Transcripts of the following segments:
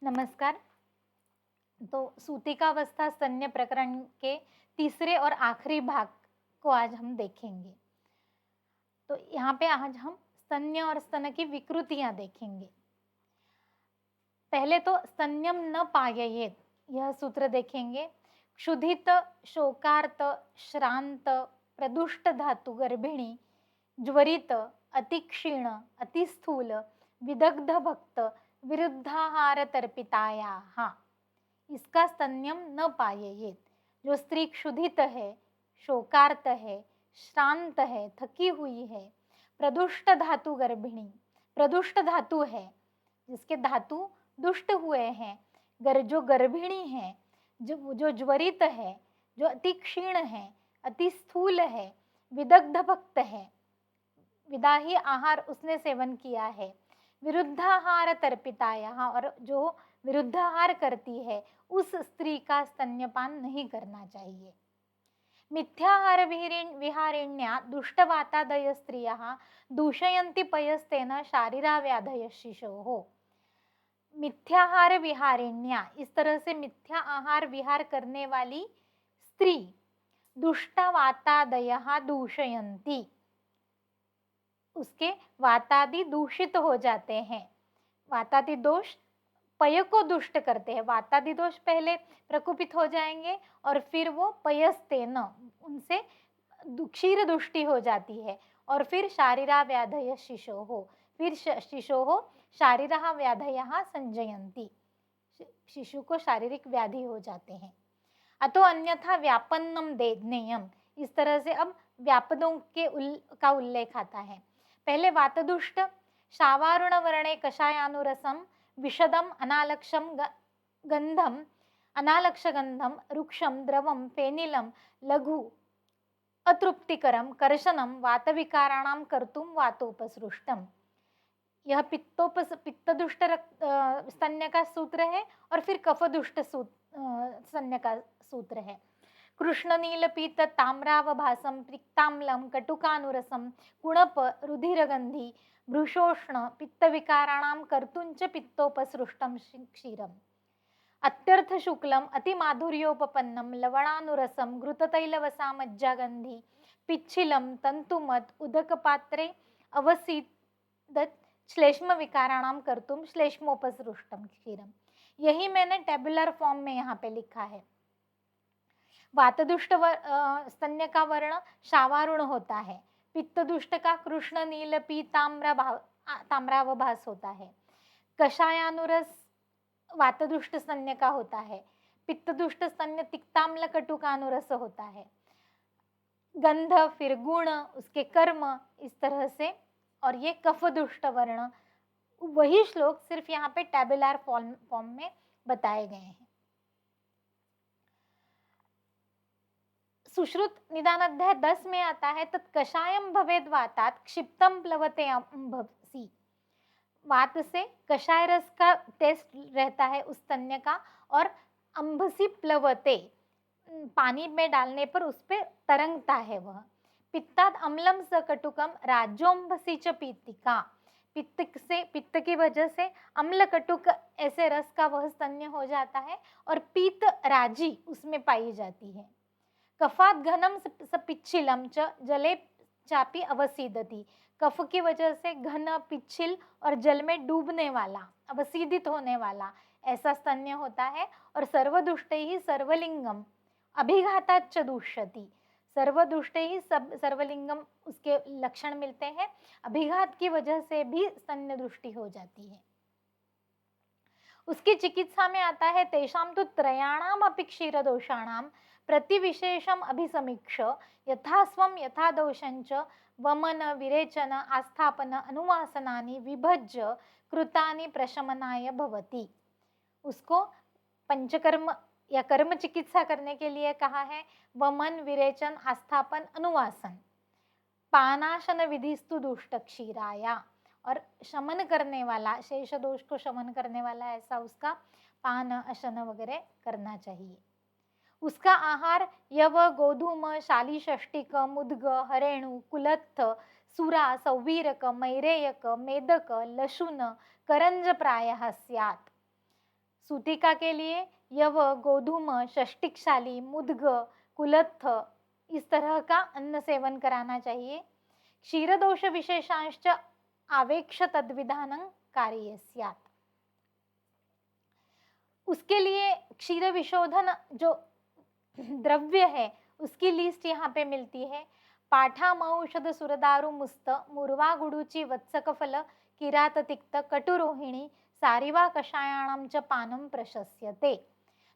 नमस्कार। तो सूतिकावस्था स्तन्य प्रकरण के तीसरे और आखिरी भाग को आज हम देखेंगे। तो यहाँ पे आज हम स्तन्य और स्तन की विकृतियां देखेंगे। पहले तो स्तन्यम न पाययेत यह सूत्र देखेंगे। क्षुधित, शोकार्त, श्रांत, प्रदुष्ट धातु गर्भिणी, ज्वरित, अतिक्षीण, अतिस्थूल, विदग्ध भक्त, विरुद्धाहार तर्पिताया, इसका स्तन्यम न पायेत। जो स्त्री क्षुधित है, शोकार्त है, श्रांत है, थकी हुई है, प्रदुष्ट धातु गर्भिणी, प्रदुष्ट धातु है जिसके धातु दुष्ट हुए हैं, जो गर्भिणी है, जो ज्वरित है, जो अति क्षीण है, अति स्थूल है, विदग्ध भक्त है, विदाही आहार उसने सेवन किया है, विरुद्धाहार तर्पिताया, और जो विरुद्धाहार करती है उस स्त्री का स्तन्यपान नहीं करना चाहिए। मिथ्याहार विहारिण्या दुष्टवातादय स्त्रियः दूषयन्ति पयस्तेन शारीराव्याधय शिशोः। मिथ्याहार विहारिण्या, इस तरह से मिथ्या आहार विहार करने वाली स्त्री, दुष्टवातादयः दूषयन्ति, उसके वातादि दूषित हो जाते हैं। वातादि दोष पय को दुष्ट करते हैं। वातादि दोष पहले प्रकोपित हो जाएंगे और फिर वो पयस्तेन, उनसे क्षीर दुष्टि हो जाती है, और फिर शारीरा व्याधय शिशोः, फिर शिशोः शारीरा व्याधयः संजयन्ति, शिशु को शारीरिक व्याधि हो जाते हैं। अतो अन्यथा व्यापन्नम देज्ञेयम, इस तरह से अब व्यापदों का उल्लेख आता है। पहले वातदुष्ट, शावारुण वर्णे कषायानुरसम, विशदम अनालक्षम गंधम, अनालक्ष गंधम, रुक्षम द्रवम, फेनिलम, लघु अतृप्तिकरम, कर्शनम, वातविकाराणाम कर्तुम वातोपसृष्टम। यह पित्तदुष्ट स्तन्य का सूत्र है और फिर कफदुष्ट स्तन्य का सूत्र है। कृष्ण नील पीत ताम्रावभासम, पित्ताम्लम, कटुकानुरसम, कुणप, रुधिरगंधी, भृशोष्ण, पित्तविकाराणाम कर्तुंच पित्तोपसृष्टम क्षीरम। अत्यर्थ शुक्लम, अतिमाधुर्योपपन्नम, लवणानुरसम, घृततैलवसा मज्जागंधी, पिच्छिलम, तंतुमत, उदकपात्रे अवसीदत, श्लेष्म विकाराणाम कर्तुम श्लेष्मोपसृष्टम क्षीरम। यही मैंने टेबुलर फॉर्म में यहाँ पे लिखा है। वातदुष्ट स्तन्य का वर्ण शावारुण होता है, पित्तदुष्ट का कृष्ण नील ताम्रावभास होता है, कषायानुरस वातदुष्ट स्तन्य का होता है, पित्तदुष्ट स्तन्य तिक्ताम्ल कटुकानुरस होता है, गंध फिर गुण, उसके कर्म, इस तरह से। और ये कफदुष्ट वर्ण, वही श्लोक सिर्फ यहाँ पे टेबुलर फॉर्म में बताए गए हैं। सुश्रुत निदान अध्याय 10 में आता है, तत्कषायम भवेद वातात क्षिप्तम प्लवते अंभसी। वात से कषाय रस का टेस्ट रहता है उस स्तन्य का, और अंभसी प्लवते, पानी में डालने पर उस पे तरंगता है वह। पित्ताद अम्लम स कटुकम राज्योम्भसी च पीतिका, पित्त की वजह से अम्ल कटुक ऐसे रस का वह स्तन्य हो जाता है, और पीत राजी उसमें पाई जाती है। कफात घनम पिच्छिलम च जले चापी अवसीदति, कफ की वजह से घन, पिच्छिल और जल में डूबने वाला, अवसीदित होने वाला ऐसा स्तन्य होता है। और सर्वदुष्ट ही सर्वलिंगम अभिघाताच्च दुष्यति, सर्वदुष्ट ही सर्वलिंगम उसके लक्षण मिलते हैं, अभिघात की वजह से भी स्तन्य दृष्टि हो जाती है। उसकी चिकित्सा में आता है, तेषाम तो त्रयाणाम अपि क्षीर दोषाणाम प्रतिविशेषम अभिसमीक्ष यथास्वम यथा दोषंच वमन विरेचन आस्थापन अनुवासनानि विभज्य कृतानि प्रशमनाय भवति। उसको पंचकर्म या कर्म चिकित्सा करने के लिए कहा है। वमन, विरेचन, आस्थापन, अनुवासन, पानाशन विधिस्तु दुष्ट क्षीराया, और शमन करने वाला, शेष दोष को शमन करने वाला ऐसा उसका पान, अशन वगैरह करना चाहिए। उसका आहार यव, गोधूम, शालीषष्टिक, मुद्ग, हरेणु, कुलत्थ, सुरा, सौवीरक, मैरेयक, मेदक, लशुन, करंज प्रायः स्यात्। सूतिका के लिए यव, गोधूम, षष्टिकशाली, मुद्ग, कुलत्थ इस तरह का अन्न सेवन कराना चाहिए। क्षीरदोष विशेषांश्च आवेक्ष तद्विधानं कार्ये स्यात्। उसके लिए क्षीर विशोधन जो द्रव्य है उसकी लिस्ट यहाँ पे मिलती है। पाठामौषध सुरदारु मुस्त, मुर्वा गुडुचि वत्सक फल, किरात तिक्त कटुरोहिणी, सारिवा कषायाणां च पानं प्रशस्यते।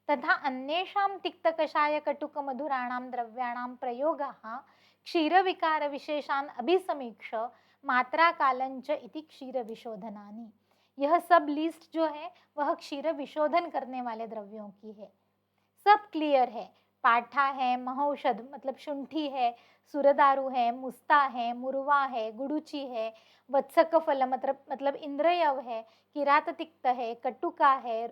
तथा अन्येषां तिक्त कषाय कटुक मधुराणां द्रव्याणां प्रयोगः क्षीर विकार विशेषान् अभिसमीक्ष मात्रा कालंच इति क्षीर विशोधनानि। यह सब लिस्ट जो है वह क्षीर विशोधन करने वाले द्रव्यों की है। सब क्लियर है। पाठा है, महौषध मतलब शुंठी है, सुरदारू है, मुस्ता है, मुरवा है, गुडुचि है, वत्सक फल मतलब इंद्रयव है, किरात तिक्त है, कटुका है,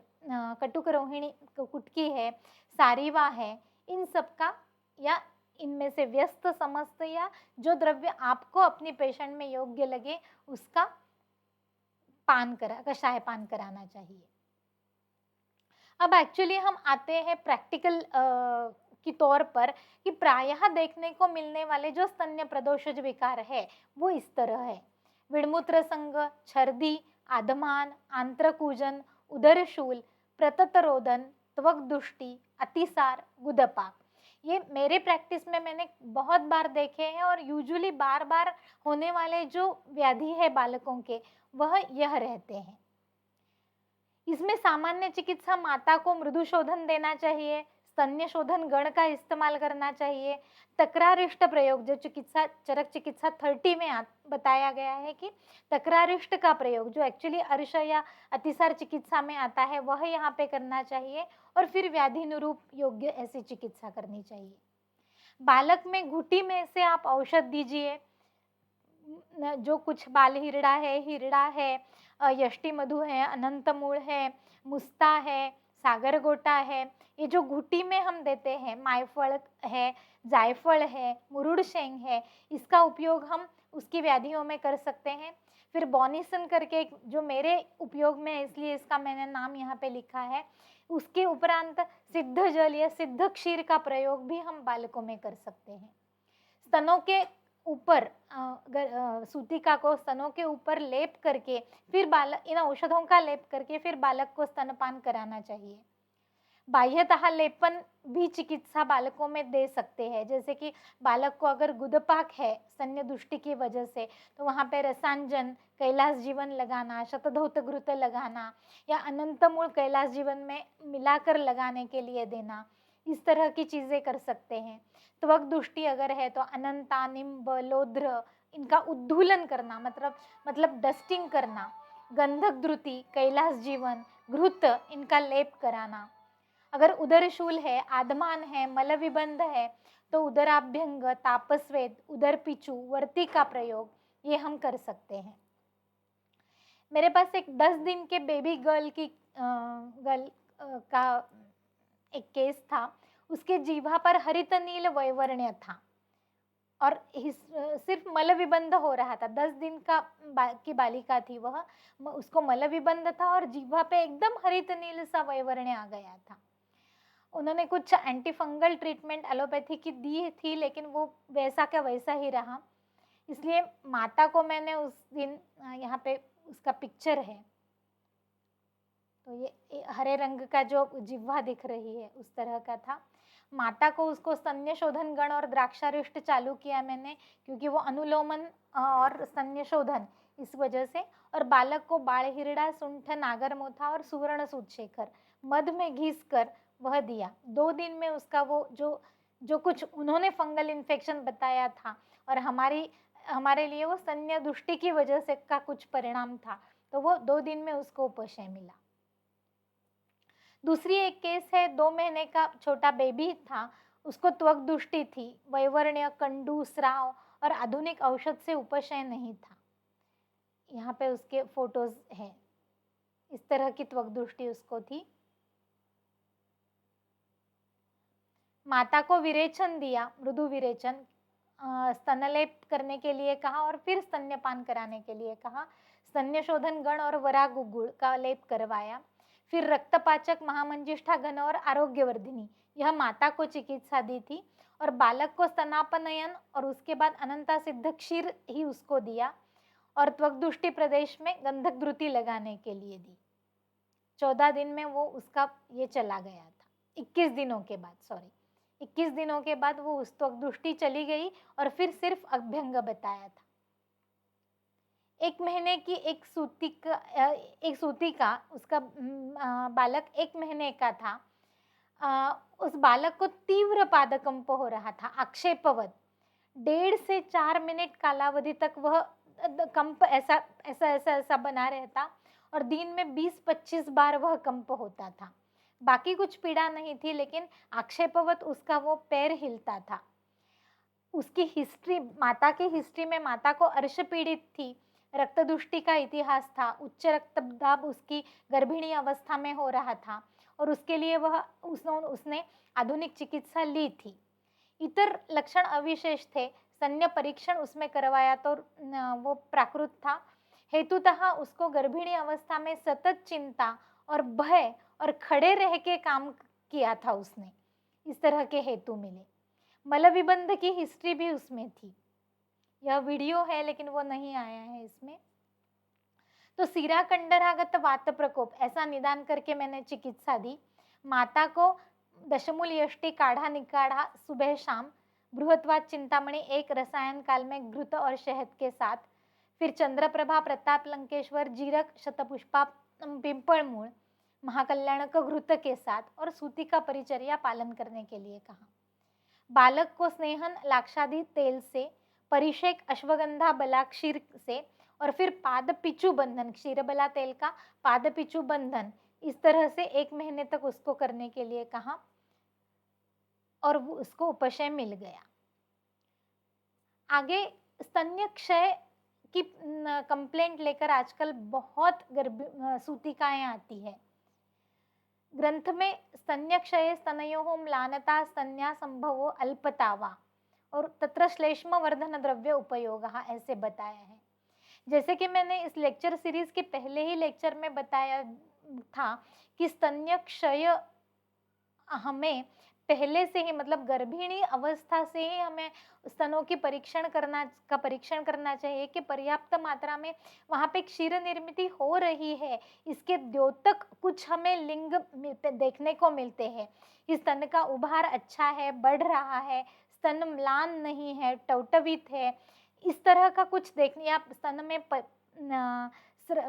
कटुक रोहिणी कुटकी है, सारीवा है, इन सब का या इनमें से व्यस्त समस्त या जो द्रव्य आपको अपनी पेशेंट में योग्य लगे उसका कषाय पान कराना चाहिए। अब एक्चुअली हम आते हैं प्रैक्टिकल की तौर पर कि प्रायः देखने को मिलने वाले जो स्तन्य प्रदोषज विकार है वो इस तरह है। विड़मूत्र संग, छर्दी, आधमान, आंत्रकूजन, उदरशूल, प्रततरोदन, त्वक दुष्टि, अतिसार, गुदपाक। ये मेरे प्रैक्टिस में मैंने बहुत बार देखे हैं और यूजुअली बार बार होने वाले जो व्याधि है बालकों के वह यह रहते हैं। इसमें सामान्य चिकित्सा माता को मृदु शोधन देना चाहिए, स्तन्य शोधन गण का इस्तेमाल करना चाहिए। तकरारिष्ट प्रयोग जो चरक चिकित्सा 30 में बताया गया है कि तकरारिष्ट का प्रयोग जो एक्चुअली अर्श या अतिसार चिकित्सा में आता है वह यहाँ पे करना चाहिए और फिर व्याधिनुरूप योग्य ऐसी चिकित्सा करनी चाहिए। बालक में घुटी में से आप औषध दीजिए। जो कुछ बाल हिरड़ा है, यष्टि मधु है, अनंत मूल है, मुस्ता है, सागर गोटा है, ये जो घुटी में हम देते हैं, मायफल है, जायफल है, मुरुड़ शेंग है, इसका उपयोग हम उसकी व्याधियों में कर सकते हैं। फिर बॉनीसन करके जो मेरे उपयोग में है इसलिए इसका मैंने नाम यहाँ पे लिखा है। उसके उपरांत सिद्ध जल या सिद्ध क्षीर का प्रयोग भी हम बालकों में कर सकते हैं। स्तनों के ऊपर सूतिका को स्तनों के ऊपर लेप करके फिर बालक इन औषधों का लेप करके फिर बालक को स्तनपान कराना चाहिए। बाह्यतः लेपन भी चिकित्सा बालकों में दे सकते हैं। जैसे कि बालक को अगर गुदपाक है स्तन्य दुष्टि की वजह से तो वहाँ पे रसांजन, कैलाश जीवन लगाना, शतधौत घृत लगाना या अनंतमूल कैलाश जीवन में मिलाकर लगाने के लिए देना, इस तरह की चीज़ें कर सकते हैं। त्वक दुष्टि अगर है तो अनंता, निम्ब, लोध्र इनका उद्धूलन करना मतलब डस्टिंग करना। गंधक द्रुति, कैलाश जीवन, घृत इनका लेप कराना। अगर उदरशूल है, आधमान है, मलविबंध है तो उदराभ्यंग, तापस्वेद, उदरपिचू, वर्ती का प्रयोग ये हम कर सकते हैं। मेरे पास एक 10 दिन के बेबी गर्ल का एक केस था। उसके जीवा पर हरित नील वैवर्ण्य था और सिर्फ मलविबंध हो रहा था। 10 दिन की बालिका थी वह, उसको मलविबंध था और जीवा पे एकदम हरित नील सा वैवर्ण्य आ गया था। उन्होंने कुछ एंटीफंगल ट्रीटमेंट एलोपैथी की दी थी लेकिन वो वैसा का वैसा ही रहा। इसलिए माता को मैंने उस दिन यहाँ पे उसका पिक्चर है तो ये हरे रंग का जो जिह्वा दिख रही है उस तरह का था। माता को उसको स्तन्य शोधन गण और द्राक्षारिष्ट चालू किया मैंने क्योंकि वो अनुलोमन और स्तन्य शोधन इस वजह से, और बालक को बाल हिरड़ा, सुंठ, नागरमोथा और सुवर्ण सूतशेखर मध में घिस कर वह दिया। 2 दिन में उसका वो जो कुछ उन्होंने फंगल इन्फेक्शन बताया था और हमारे लिए वो स्तन्य दुष्टि की वजह से का कुछ परिणाम था तो वो 2 दिन में उसको उपशय मिला। दूसरी एक केस है, 2 महीने का छोटा बेबी था, उसको त्वक दुष्टि थी, वैवर्ण्य, कंडू, स्राव और आधुनिक औषध से उपशय नहीं था। यहाँ पे उसके फोटोज हैं। इस तरह की त्वक दुष्टि उसको थी। माता को विरेचन दिया, मृदु विरेचन, स्तनलेप करने के लिए कहा और फिर स्तन्यपान कराने के लिए कहा। स्तन्य शोधन गण और वरागुगुड़ का लेप करवाया। फिर रक्तपाचक, महामंजिष्ठा घन और आरोग्यवर्धिनी, यह माता को चिकित्सा दी थी। और बालक को स्तनापनयन और उसके बाद अनंता सिद्ध क्षीर ही उसको दिया और त्वग्दुष्टि प्रदेश में गंधक द्रुति लगाने के लिए दी। 14 दिन में वो उसका ये चला गया था, 21 दिनों के बाद, सॉरी 21 दिनों के बाद वो उस त्वग्दुष्टि चली गई और फिर सिर्फ अभ्यंग बताया था। 1 महीने की एक सूती का उसका बालक 1 महीने का था। उस बालक को तीव्र पादकंप हो रहा था, आक्षेपवत। 1.5 से 4 मिनट कालावधि तक वह कंप ऐसा बना रहता और दिन में 20-25 बार वह कंप होता था। बाकी कुछ पीड़ा नहीं थी, लेकिन आक्षेपवत उसका वो पैर हिलता था। उसकी हिस्ट्री, माता की हिस्ट्री में माता को अर्श पीड़ित थी, रक्तदुष्टि का इतिहास था, उच्च रक्तदाब उसकी गर्भिणी अवस्था में हो रहा था और उसके लिए उसने आधुनिक चिकित्सा ली थी। इतर लक्षण अविशेष थे। स्तन्य परीक्षण उसमें करवाया तो वो प्राकृत था। हेतुतः उसको गर्भिणी अवस्था में सतत चिंता और भय और खड़े रह के काम किया था उसने, इस तरह के हेतु मिले। मलविबंध की हिस्ट्री भी उसमें थी। यह वीडियो है लेकिन वो नहीं आया है इसमें। तो सीरा कंडरागत वात प्रकोप ऐसा निदान करके मैंने चिकित्सा दी। माता को दशमूल यष्टि काढ़ा निकाढ़ा सुबह शाम, बृहत्वात चिंतामणि 1 रसायन काल में घृत और शहद के साथ, फिर चंद्रप्रभा, प्रताप लंकेश्वर, जीरक, शतपुष्पा, पिंपल मूल, महाकल्याणक घृत के साथ और सूती का परिचर्या पालन करने के लिए कहा। बालक को स्नेहन लाक्षादि तेल से, परिषेक अश्वगंधा बला क्षीर से और फिर पादपिचु बंधन, क्षीरबला तेल का पादपिचु बंधन, इस तरह से 1 महीने तक उसको करने के लिए कहा और उसको उपशय मिल गया। आगे स्तन्य क्षय की कंप्लेंट लेकर आजकल बहुत सूतिकाएं आती है। ग्रंथ में स्तन्य क्षय स्तनयोः म्लानता स्तन्या संभवो अल्पतावा और तत्र श्लेष्म वर्धन द्रव्य उपयोगः ऐसे बताया है। जैसे कि मैंने इस लेक्चर सीरीज के पहले ही लेक्चर में बताया था कि स्तन्य क्षय हमें पहले से ही, मतलब गर्भिणी अवस्था से ही हमें स्तनों की परीक्षण करना चाहिए कि पर्याप्त मात्रा में वहाँ पे क्षीर निर्मित हो रही है। इसके द्योतक कुछ हमें लिंग देखने को मिलते हैं। इस स्तन का उभार अच्छा है, बढ़ रहा है, स्तन म्लान नहीं है, टौटवित है, इस तरह का कुछ देखने, या स्तन में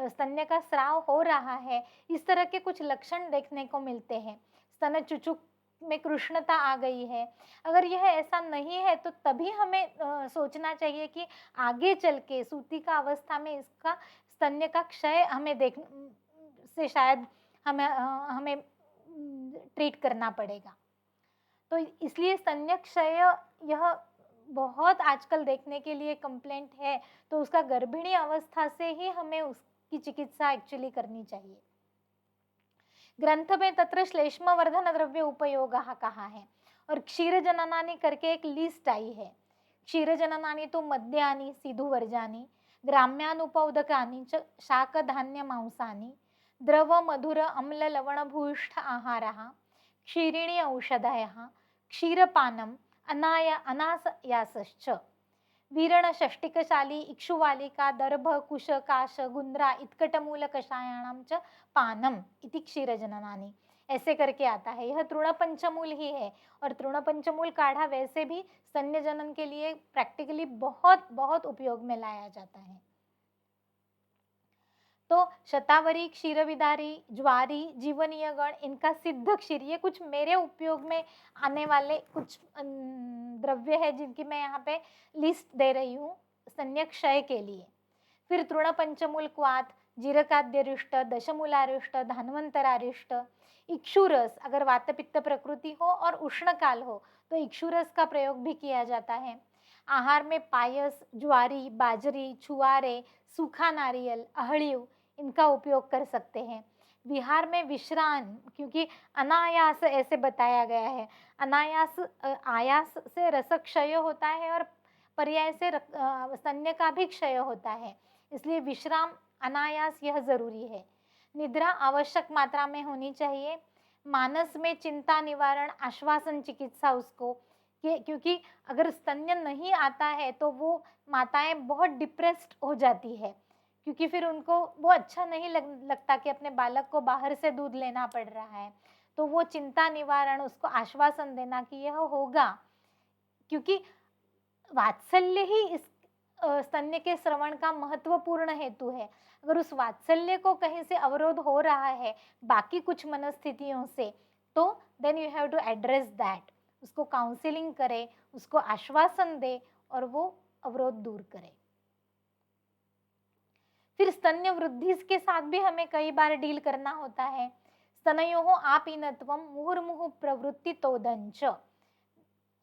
स्तन्य का स्राव हो रहा है, इस तरह के कुछ लक्षण देखने को मिलते हैं। स्तन चुचुक में कृष्णता आ गई है। अगर यह ऐसा नहीं है तो तभी हमें सोचना चाहिए कि आगे चल के सूतिका अवस्था में इसका स्तन्य का क्षय हमें से शायद हमें ट्रीट करना पड़ेगा। तो इसलिए स्तन्य क्षय यह बहुत आजकल देखने के लिए कंप्लेंट है, तो उसका गर्भिणी अवस्था से ही हमें उसकी चिकित्सा एक्चुअली करनी चाहिए। ग्रंथ में तत्र श्लेष्म वर्धन द्रव्य उपयोगः कहा है और क्षीर जननानी करके एक लिस्ट आई है। क्षीर जननानी तो मद्यानि सिधुवर्जानि ग्राम्यानुपौदकानि च शाक धान्य मांसानि द्रव मधुर अम्ल लवण भूयिष्ठ आहारः क्षीरिणी औषधयः क्षीरपानम अनायासश्च वीरण षष्टिकशाली इक्षुवालिका दर्भ कुश काश गुंद्रा इत्कटमूल कषायाणाम च पानम इति क्षीर जननानी, ऐसे करके आता है। यह तृण पंचमूल ही है और तृण पंचमूल काढ़ा वैसे भी स्तन्य जनन के लिए प्रैक्टिकली बहुत बहुत उपयोग में लाया जाता है। तो शतावरी, क्षीरविदारी, ज्वारी, जीवनीय गण, इनका सिद्ध क्षीर, ये कुछ मेरे उपयोग में आने वाले कुछ द्रव्य है जिनकी मैं यहाँ पे लिस्ट दे रही हूँ स्तन्य क्षय के लिए। फिर तृण पंचमूल क्वाथ, जीरकाद्यरिष्ट, दशमूलारिष्ट, धन्वंतरारिष्ट, इक्षुरस, अगर वात पित्त प्रकृति हो और उष्ण काल हो तो इक्षुरस का प्रयोग भी किया जाता है। आहार में पायस, ज्वारी, बाजरी, छुआरे, सूखा नारियल, अहळिव, इनका उपयोग कर सकते हैं। विहार में विश्राम, क्योंकि अनायास ऐसे बताया गया है, अनायास आयास से रस क्षय होता है और पर्याय से स्तन्य का भी क्षय होता है, इसलिए विश्राम अनायास यह जरूरी है। निद्रा आवश्यक मात्रा में होनी चाहिए। मानस में चिंता निवारण आश्वासन चिकित्सा उसको, क्योंकि अगर स्तन्य नहीं आता है तो वो माताएं बहुत डिप्रेस्ड हो जाती है, क्योंकि फिर उनको वो अच्छा नहीं लगता कि अपने बालक को बाहर से दूध लेना पड़ रहा है। तो वो चिंता निवारण, उसको आश्वासन देना कि यह होगा, क्योंकि वात्सल्य ही इस स्तन्य के श्रवण का महत्वपूर्ण हेतु है। अगर उस वात्सल्य को कहीं से अवरोध हो रहा है बाकी कुछ मनस्थितियों से, तो then you have to address that. उसको काउंसलिंग करे, उसको आश्वासन दे और वो अवरोध दूर करे। फिर स्तन्य वृद्धि के साथ भी हमें कई बार डील करना होता है। स्तनयोः आपीनत्वं मुहुर्मुहुः प्रवृत्ति तोदंच,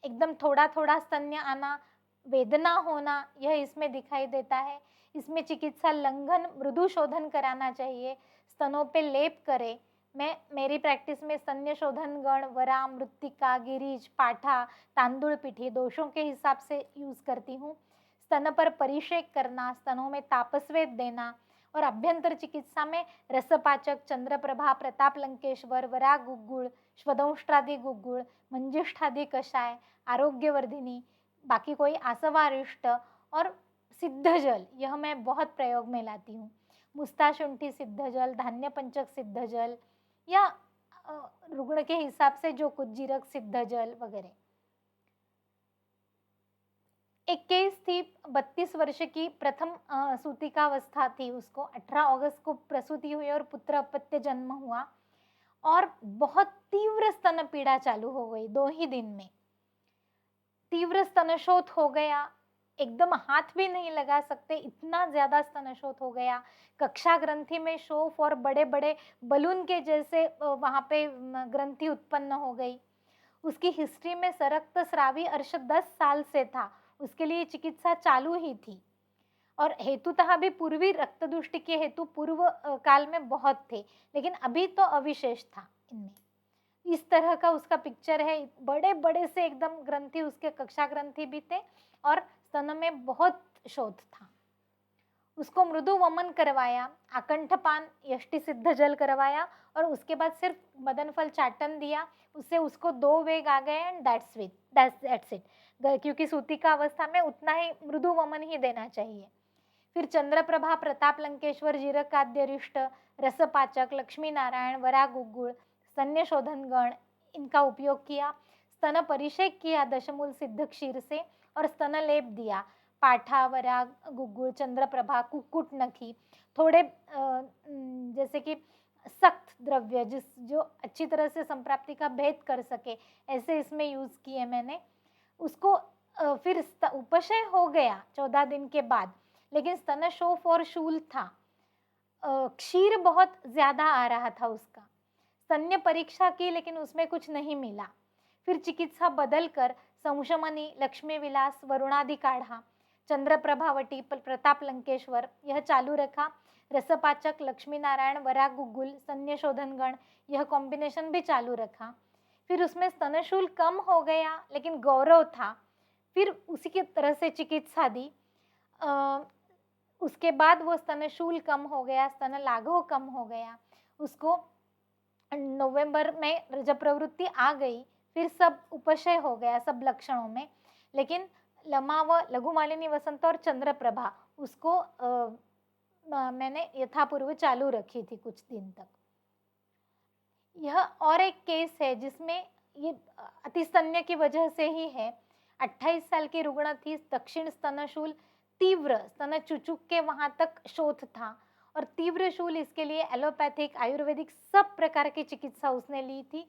एकदम थोड़ा थोड़ा स्तन्य आना, वेदना होना, यह इसमें दिखाई देता है। इसमें चिकित्सा लंघन मृदु शोधन कराना चाहिए, स्तनों पे लेप करे। मैं मेरी प्रैक्टिस में स्तन्य शोधन गण वरा, मृत्तिका, गिरीज, पाठा, तांदुल पिठी दोषों के हिसाब से यूज करती हूँ। स्तन पर परिषेक करना, स्तनों में तापस्वेद देना, और अभ्यंतर चिकित्सा में रसपाचक, चंद्रप्रभा, प्रताप लंकेश्वर, वरा गुग्गुळ, श्वदंष्ट्रादि गुग्गुळ, मंजिष्ठादि कषाय, आरोग्यवर्धिनी, बाकी कोई आसवारिष्ट और सिद्ध जल, यह मैं बहुत प्रयोग में लाती हूँ। मुस्ता शुंठी सिद्ध जल, धान्य पंचक सिद्ध जल, या रुग्ण के हिसाब से जो कुछ जीरक सिद्ध जल वगैरह। एक केस थी, 32 वर्ष की, प्रथम सूतिकावस्था थी उसको। 18 अगस्त को प्रसूति हुई और पुत्र अपत्य जन्म हुआ, और बहुत तीव्र स्तन पीड़ा चालू हो गई 2 ही दिन में। तीव्र स्तनशोथ हो गया, एकदम हाथ भी नहीं लगा सकते, इतना ज्यादा स्तनशोथ हो गया। कक्षा ग्रंथि में शोफ और बड़े बड़े बलून के जैसे वहां पे ग्रंथि उत्पन्न हो गई। उसकी हिस्ट्री में सरक्त स्रावी अर्श 10 साल से था, उसके लिए चिकित्सा चालू ही थी। और हेतुतः भी पूर्वी रक्तदुष्टि के हेतु पूर्व काल में बहुत थे, लेकिन अभी तो अविशेष था इनमें। इस तरह का उसका पिक्चर है, बड़े बड़े से एकदम ग्रंथि, उसके कक्षा ग्रंथि भी थे और स्तन में बहुत शोथ था। उसको मृदु वमन करवाया, आकंठपान, यष्टि सिद्ध जल करवाया, और उसके बाद सिर्फ मदन फल चाटन दिया, उससे उसको 2 वेग आ गए, एंड दैट्स इट। क्योंकि सूतिका अवस्था में उतना ही मृदु वमन ही देना चाहिए। फिर चंद्रप्रभा, प्रताप लंकेश्वर, जीरकाद्यरिष्ट, रसपाचक, लक्ष्मी नारायण, वरा गुग्गुळ, स्तन्य शोधन गण, इनका उपयोग किया। स्तन परिषेक किया दशमूल सिद्ध क्षीर से, और स्तन लेप दिया, पाठा, वरा गुग्गुळ, चंद्रप्रभा, कुक्कुट नखी, थोड़े जैसे कि सख्त द्रव्य जो अच्छी तरह से संप्राप्ति का भेद कर सके, ऐसे इसमें यूज किए मैंने। उसको फिर उपशय हो गया 14 दिन के बाद, लेकिन स्तन शोफ और शूल था, क्षीर बहुत ज्यादा आ रहा था उसका। स्तन्य परीक्षा की, लेकिन उसमें कुछ नहीं मिला। फिर चिकित्सा बदल कर संशमनी, लक्ष्मी विलास, वरुणादि काढ़ा, चंद्रप्रभावटी, प्रताप लंकेश्वर, यह चालू रखा। रसपाचक, लक्ष्मी नारायण, वरा गुग्गुल, स्तन्य शोधन गण, यह कॉम्बिनेशन भी चालू रखा। फिर उसमें स्तनशूल कम हो गया, लेकिन गौरव था, फिर उसी की तरह से चिकित्सा दी। उसके बाद वो स्तनशूल कम हो गया, स्तन लाघव कम हो गया। उसको नवंबर में जब प्रवृत्ति आ गई, फिर सब उपशय हो गया सब लक्षणों में, लेकिन लमा व लघुमालिनी वसंत और चंद्रप्रभा उसको मैंने यथापूर्व चालू रखी थी कुछ दिन तक। यह और एक केस है जिसमें ये अतिस्तन्य की वजह से ही है। 28 साल की रुग्ण थी, दक्षिण स्तनशूल, तीव्र स्तन चुचुक के वहां तक शोथ था, और तीव्र शूल, इसके लिए एलोपैथिक, आयुर्वेदिक सब प्रकार की चिकित्सा उसने ली थी,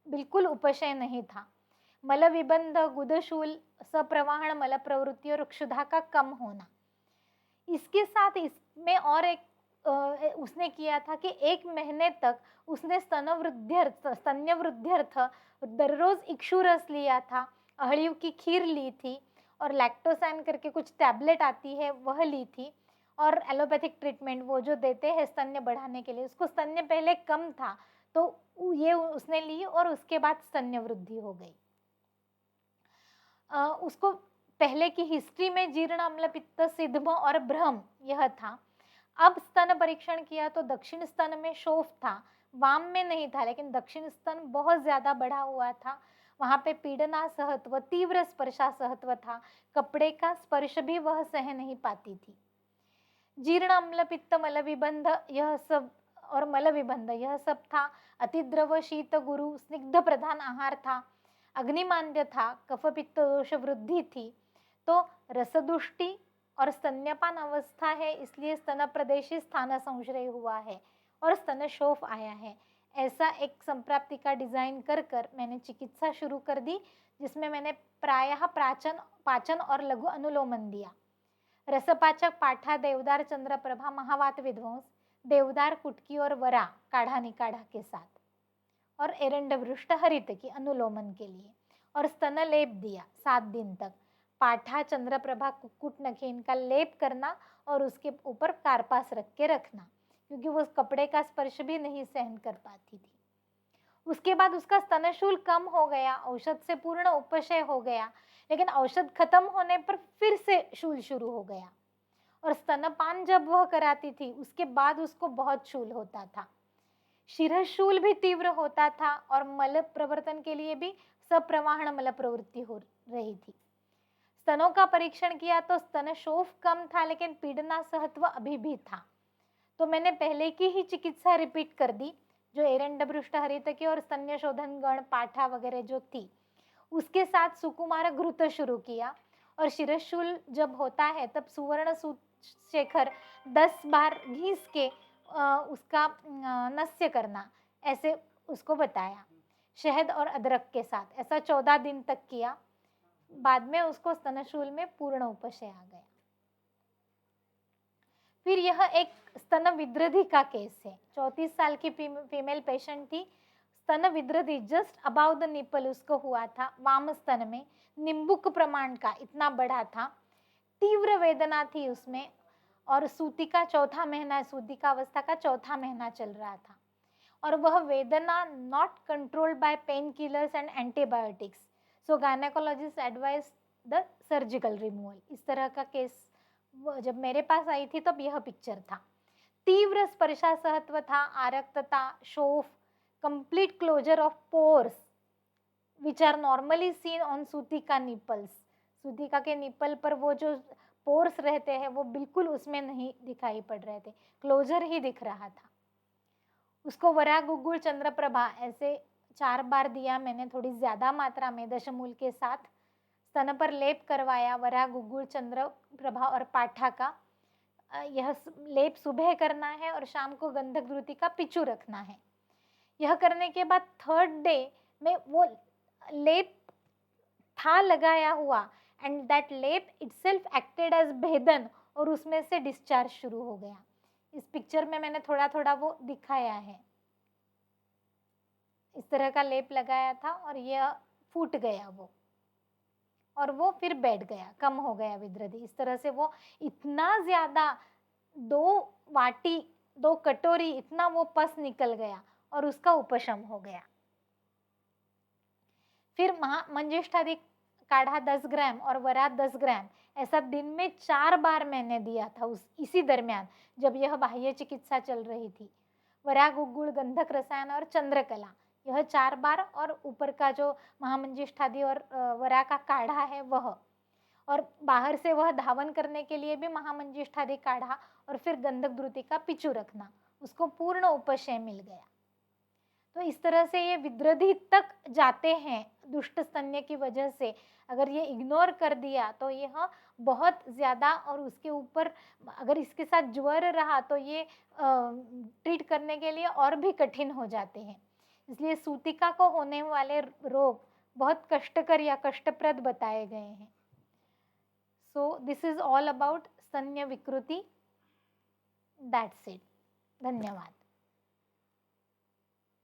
बिल्कुल उपशय नहीं था। मल विबंध, गुदशूल, सप्रवाहन मल प्रवृत्ति और क्षुधा का कम होना। इसके साथ इसमें और एक उसने किया था कि 1 महीने तक उसने स्तन्य वृद्ध्यर्थ दररोज इक्षु रस लिया था, अहळीव की खीर ली थी, और लैक्टोसैन करके कुछ टैबलेट आती है वह ली थी, और एलोपैथिक ट्रीटमेंट वो जो देते हैं स्तन्य बढ़ाने के लिए। उसको स्तन्य पहले कम था तो ये उसने ली, और उसके बाद स्तन्य वृद्धि हो गई। उसको पहले की हिस्ट्री में जीर्ण अम्ल, पित्त, सिद्धम और भ्रम यह था। अब स्तन परीक्षण किया तो दक्षिण स्तन में शोफ था, वाम में नहीं था, लेकिन दक्षिण स्तन बहुत ज्यादा बढ़ा हुआ था। वहां पे पीड़ना सहत्व, तीव्र स्पर्शा सहत्व था, कपड़े का स्पर्श भी वह सह नहीं पाती थी। जीर्ण अम्ल पित्त मल विबंध यह सब और मल विबंध यह सब था। अतिद्रव शीत गुरु स्निग्ध प्रधान आहार था। अग्निमांद्य था, कफ पित्त दोष वृद्धि थी। तो रसदुष्टि और स्तन्यपान अवस्था है, इसलिए स्तन प्रदेशी स्थान संश्रय हुआ है और स्तन शोफ आया है। ऐसा एक संप्राप्ति का डिजाइन कर कर मैंने चिकित्सा शुरू कर दी, जिसमें मैंने प्रायः पाचन और लघु अनुलोमन दिया। रसपाचक पाठा, देवदार, चंद्रप्रभा, महावात विध्वंस, देवदार, कुटकी और वरा काढ़ा निकाढ़ा के साथ, और एरंड वृष्ट हरित की अनुलोमन के लिए, और स्तन लेप दिया 7 दिन तक। पाठा, चंद्रप्रभा, कुक्कुट नखे इनका लेप करना और उसके ऊपर कारपास रख के रखना, क्योंकि वो कपड़े का स्पर्श भी नहीं सहन कर पाती थी। उसके बाद उसका स्तनशूल कम हो गया, औषध से पूर्ण उपशय हो गया, लेकिन औषध खत्म होने पर फिर से शूल शुरू हो गया। और स्तनपान जब वह कराती थी उसके बाद उसको बहुत शूल होता था। शिरशूल भी तीव्र होता था और मल प्रवर्तन के लिए भी सप्रवाहन मल प्रवृत्ति हो रही थी। स्तनों का परीक्षण किया तो स्तन शोफ कम था, लेकिन पीड़ना सहत्व अभी भी था। तो मैंने पहले की ही चिकित्सा रिपीट कर दी, जो एरंड वृष्ट हरित की और स्तन्य शोधन गण पाठा वगैरह जो थी, उसके साथ सुकुमार घृत शुरू किया। और शिरशूल जब होता है तब सुवर्ण शेखर 10 बार घीस के उसका नस्य करना, ऐसे उसको बताया, शहद और अदरक के साथ। ऐसा 14 दिन तक किया। बाद में उसको स्तनशूल में पूर्ण उपशय आ गया। फिर यह एक स्तन विद्रधि का केस है। 34 साल की फीमेल पेशेंट थी। स्तन विद्रधि जस्ट अबाउ द निपल उसको हुआ था, वाम स्तन में, निम्बुक प्रमाण का इतना बड़ा था, तीव्र वेदना थी उसमें, और सूतिका चौथा महीना, सूतिका अवस्था का चौथा महीना चल रहा था, और वह वेदना not controlled by pain killers and antibiotics, so gynaecologist advise the surgical removal. इस तरह का केस जब मेरे पास आई थी तब यह पिक्चर था। तीव्र स्पर्शा सहत्व था, आरक्तता, शोफ, complete closure of pores which are normally seen on सूतिका निपल्स। सूतिका के निपल पर वो जो पोर्स रहते हैं वो बिल्कुल उसमें नहीं दिखाई पड़ रहे थे, क्लोजर ही दिख रहा था। उसको वरा, गुगुल, चंद्रप्रभा ऐसे 4 बार दिया मैंने, थोड़ी ज्यादा मात्रा में, दशमूल के साथ। स्तन पर लेप करवाया, वरा, गुगुल, चंद्रप्रभा और पाठा का। यह लेप सुबह करना है और शाम को गंधक द्रुति का पिचू रखना है। यह करने के बाद 3rd डे में वो लेप था लगाया हुआ, एंड दैट लेप इटसेल्फ एक्टेड एज भेदन, और उसमें से डिस्चार्ज शुरू हो गया। इस पिक्चर में मैंने थोड़ा थोड़ा वो दिखाया है। इस तरह का लेप लगाया था और यह फूट गया वो, और वो फिर बैठ गया, कम हो गया विद्रधि। इस तरह से वो इतना ज्यादा 2 वाटी 2 कटोरी इतना वो पस निकल गया और उसका उपशम हो गया। फिर मंजिष्ठादि काढ़ा 10 ग्राम और वरा 10 ग्राम, ऐसा दिन में 4 बार मैंने दिया था इसी दरमियान जब यह बाह्य चिकित्सा चल रही थी। वरा, गुगुल, गंधक रसायन और चंद्रकला, यह 4 बार, और ऊपर का जो महामंजिष्ठादि और वरा का काढ़ा है वह, और बाहर से वह धावन करने के लिए भी महामंजिष्ठादि काढ़ा और फिर गंधक द्रुति का पिचू रखना, उसको पूर्ण उपशय मिल गया। तो इस तरह से ये विद्रधि तक जाते हैं दुष्ट स्तन्य की वजह से। अगर ये इग्नोर कर दिया तो यह बहुत ज्यादा, और उसके ऊपर अगर इसके साथ ज्वर रहा तो ये ट्रीट करने के लिए और भी कठिन हो जाते हैं। इसलिए सूतिका को होने वाले रोग बहुत कष्टकर या कष्टप्रद बताए गए हैं। So this is all about स्तन्य विकृति। That's it. धन्यवाद।